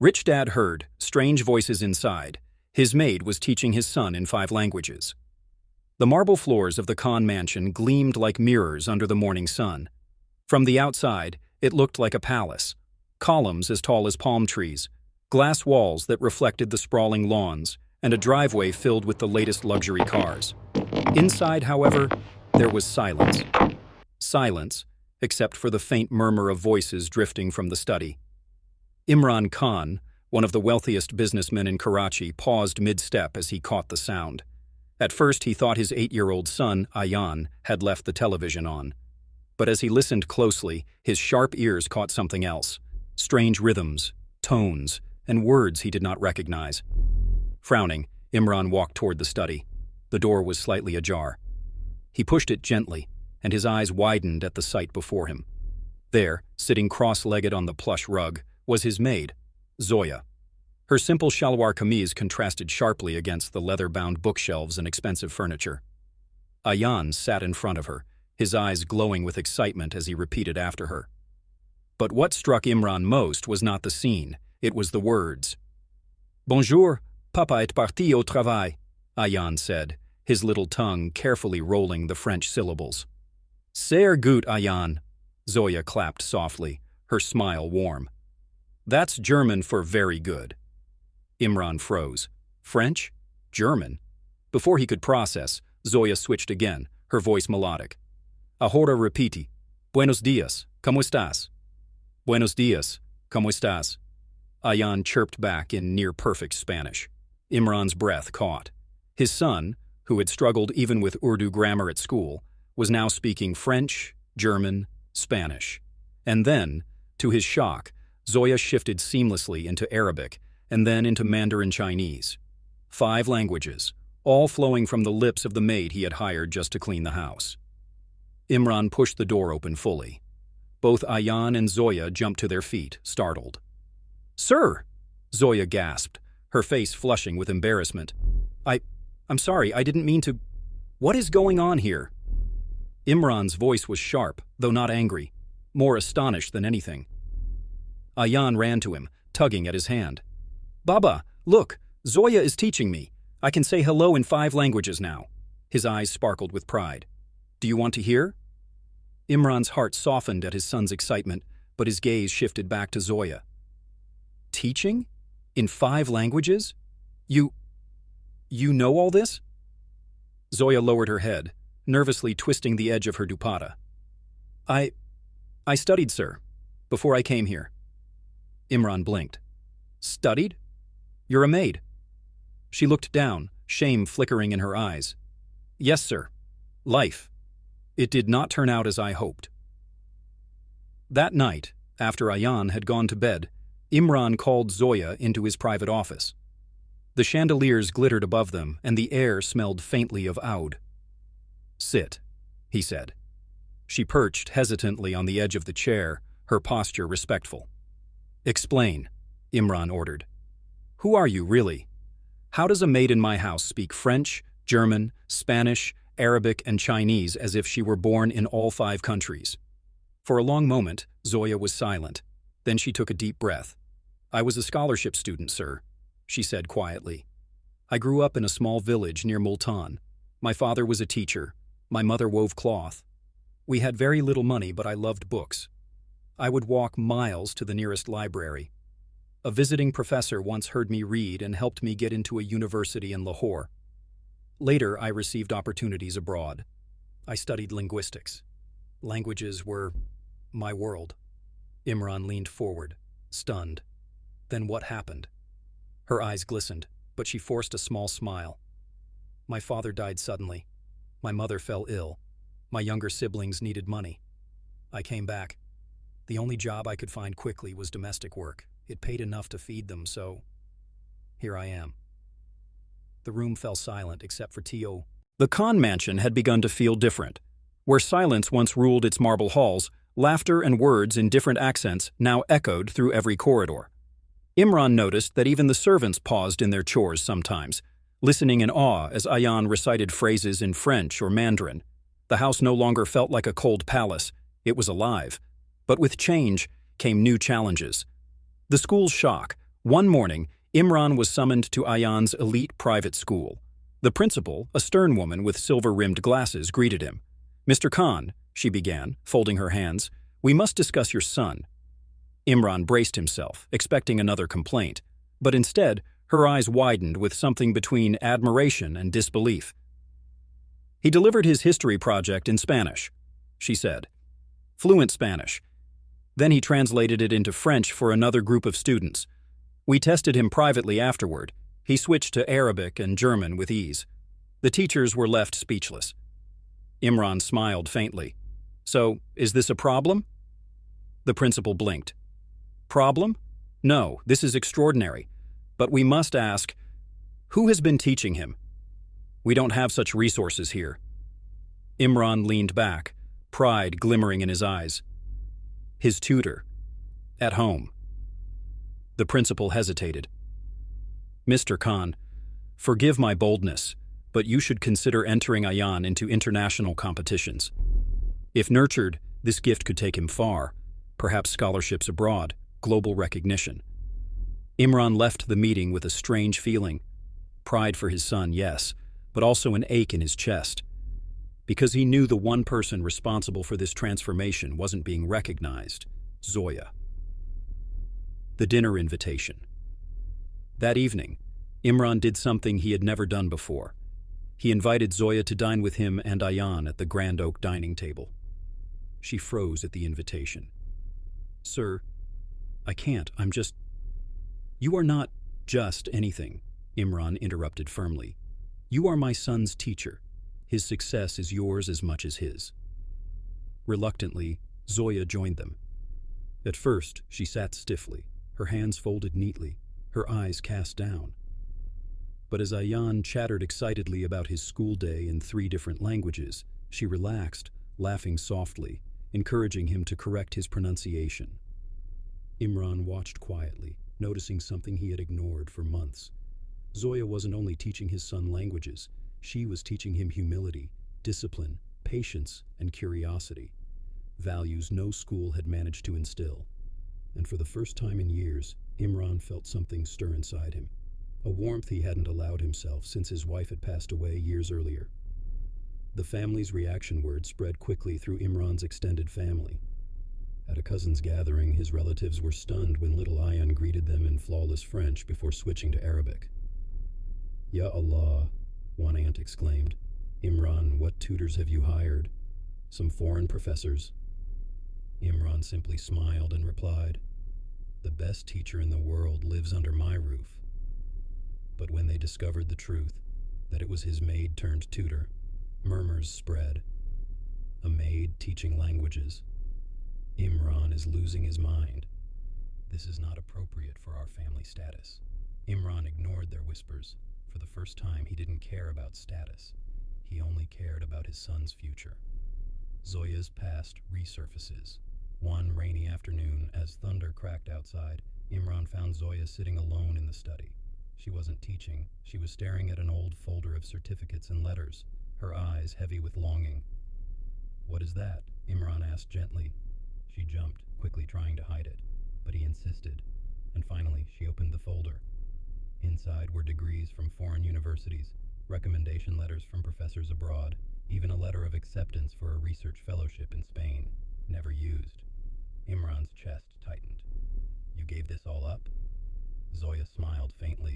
Rich Dad heard strange voices inside. His maid was teaching his son in 5 languages. The marble floors of the Khan mansion gleamed like mirrors under the morning sun. From the outside, it looked like a palace. Columns as tall as palm trees, glass walls that reflected the sprawling lawns, and a driveway filled with the latest luxury cars. Inside, however, there was silence. Silence, except for the faint murmur of voices drifting from the study. Imran Khan, one of the wealthiest businessmen in Karachi, paused mid-step as he caught the sound. At first, he thought his 8-year-old son, Ayan, had left the television on. But as he listened closely, his sharp ears caught something else. Strange rhythms, tones, and words he did not recognize. Frowning, Imran walked toward the study. The door was slightly ajar. He pushed it gently, and his eyes widened at the sight before him. There, sitting cross-legged on the plush rug, was his maid, Zoya. Her simple shalwar kameez contrasted sharply against the leather-bound bookshelves and expensive furniture. Ayan sat in front of her, his eyes glowing with excitement as he repeated after her. But what struck Imran most was not the scene, it was the words. "Bonjour, papa est parti au travail," Ayan said, his little tongue carefully rolling the French syllables. "Sehr gut, Ayan," Zoya clapped softly, her smile warm. "That's German for very good." Imran froze. French? German? Before he could process, Zoya switched again, her voice melodic. "Ahora repiti. Buenos dias, ¿cómo estás?" "Buenos dias, ¿cómo estás?" Ayan chirped back in near-perfect Spanish. Imran's breath caught. His son, who had struggled even with Urdu grammar at school, was now speaking French, German, Spanish. And then, to his shock, Zoya shifted seamlessly into Arabic and then into Mandarin Chinese. 5 languages, all flowing from the lips of the maid he had hired just to clean the house. Imran pushed the door open fully. Both Ayan and Zoya jumped to their feet, startled. "Sir!" Zoya gasped, her face flushing with embarrassment. I'm sorry, I didn't mean to. What is going on here?" Imran's voice was sharp, though not angry, more astonished than anything. Ayan ran to him, tugging at his hand. "Baba, look, Zoya is teaching me. I can say hello in 5 languages now." His eyes sparkled with pride. "Do you want to hear?" Imran's heart softened at his son's excitement, but his gaze shifted back to Zoya. "Teaching? In 5 languages? You know all this?" Zoya lowered her head, nervously twisting the edge of her dupatta. I studied, sir, before I came here." Imran blinked. "Studied? You're a maid." She looked down, shame flickering in her eyes. "Yes, sir. Life. It did not turn out as I hoped." That night, after Ayan had gone to bed, Imran called Zoya into his private office. The chandeliers glittered above them, and the air smelled faintly of oud. "Sit," he said. She perched hesitantly on the edge of the chair, her posture respectful. "Explain," Imran ordered. "Who are you, really? How does a maid in my house speak French, German, Spanish, Arabic, and Chinese as if she were born in all 5 countries?" For a long moment, Zoya was silent. Then she took a deep breath. "I was a scholarship student, sir," she said quietly. "I grew up in a small village near Multan. My father was a teacher. My mother wove cloth. We had very little money, but I loved books. I would walk miles to the nearest library. A visiting professor once heard me read and helped me get into a university in Lahore. Later, I received opportunities abroad. I studied linguistics. Languages were my world." Imran leaned forward, stunned. "Then what happened?" Her eyes glistened, but she forced a small smile. "My father died suddenly. My mother fell ill. My younger siblings needed money. I came back. The only job I could find quickly was domestic work. It paid enough to feed them, so here I am." The room fell silent except for T.O. The Khan mansion had begun to feel different. Where silence once ruled its marble halls, laughter and words in different accents now echoed through every corridor. Imran noticed that even the servants paused in their chores sometimes, listening in awe as Ayan recited phrases in French or Mandarin. The house no longer felt like a cold palace. It was alive. But with change came new challenges. The school's shock, One morning, Imran was summoned to Ayan's elite private school. The principal, a stern woman with silver-rimmed glasses, greeted him. "Mr. Khan," she began, folding her hands, "we must discuss your son." Imran braced himself, expecting another complaint, but instead, her eyes widened with something between admiration and disbelief. "He delivered his history project in Spanish," she said. "Fluent Spanish. Then he translated it into French for another group of students. We tested him privately afterward. He switched to Arabic and German with ease. The teachers were left speechless." Imran smiled faintly. "So, is this a problem?" The principal blinked. "Problem? No, this is extraordinary. But we must ask, who has been teaching him? We don't have such resources here." Imran leaned back, pride glimmering in his eyes. "His tutor. At home." The principal hesitated. "Mr. Khan, forgive my boldness, but you should consider entering Ayan into international competitions. If nurtured, this gift could take him far, perhaps scholarships abroad, global recognition." Imran left the meeting with a strange feeling. Pride for his son, yes, but also an ache in his chest. Because he knew the one person responsible for this transformation wasn't being recognized: Zoya. The dinner invitation. That evening, Imran did something he had never done before. He invited Zoya to dine with him and Ayan at the Grand Oak dining table. She froze at the invitation. "Sir, I can't, I'm just—" "You are not just anything," Imran interrupted firmly. "You are my son's teacher. His success is yours as much as his." Reluctantly, Zoya joined them. At first, she sat stiffly, her hands folded neatly, her eyes cast down. But as Ayan chattered excitedly about his school day in 3 different languages, she relaxed, laughing softly, encouraging him to correct his pronunciation. Imran watched quietly, noticing something he had ignored for months. Zoya wasn't only teaching his son languages, she was teaching him humility, discipline, patience, and curiosity. Values no school had managed to instill. And for the first time in years, Imran felt something stir inside him, a warmth he hadn't allowed himself since his wife had passed away years earlier. The family's reaction word spread quickly through Imran's extended family. At a cousin's gathering, his relatives were stunned when little Ayan greeted them in flawless French before switching to Arabic. "Ya Allah," one aunt exclaimed. "Imran, what tutors have you hired? Some foreign professors?" Imran simply smiled and replied, "The best teacher in the world lives under my roof." But when they discovered the truth, that it was his maid turned tutor, murmurs spread. A maid teaching languages. Imran is losing his mind. This is not appropriate for our family status. Imran ignored their whispers. For the first time, he didn't care about status. He only cared about his son's future. Zoya's past resurfaces. One rainy afternoon, as thunder cracked outside, Imran found Zoya sitting alone in the study. She wasn't teaching. She was staring at an old folder of certificates and letters, her eyes heavy with longing. "What is that?" Imran asked gently. She jumped, quickly trying to hide it, but he insisted, and finally she opened the folder. Inside were degrees from foreign universities, recommendation letters from professors abroad, even a letter of acceptance for a research fellowship in Spain, never used. Imran's chest tightened. "You gave this all up?" Zoya smiled faintly.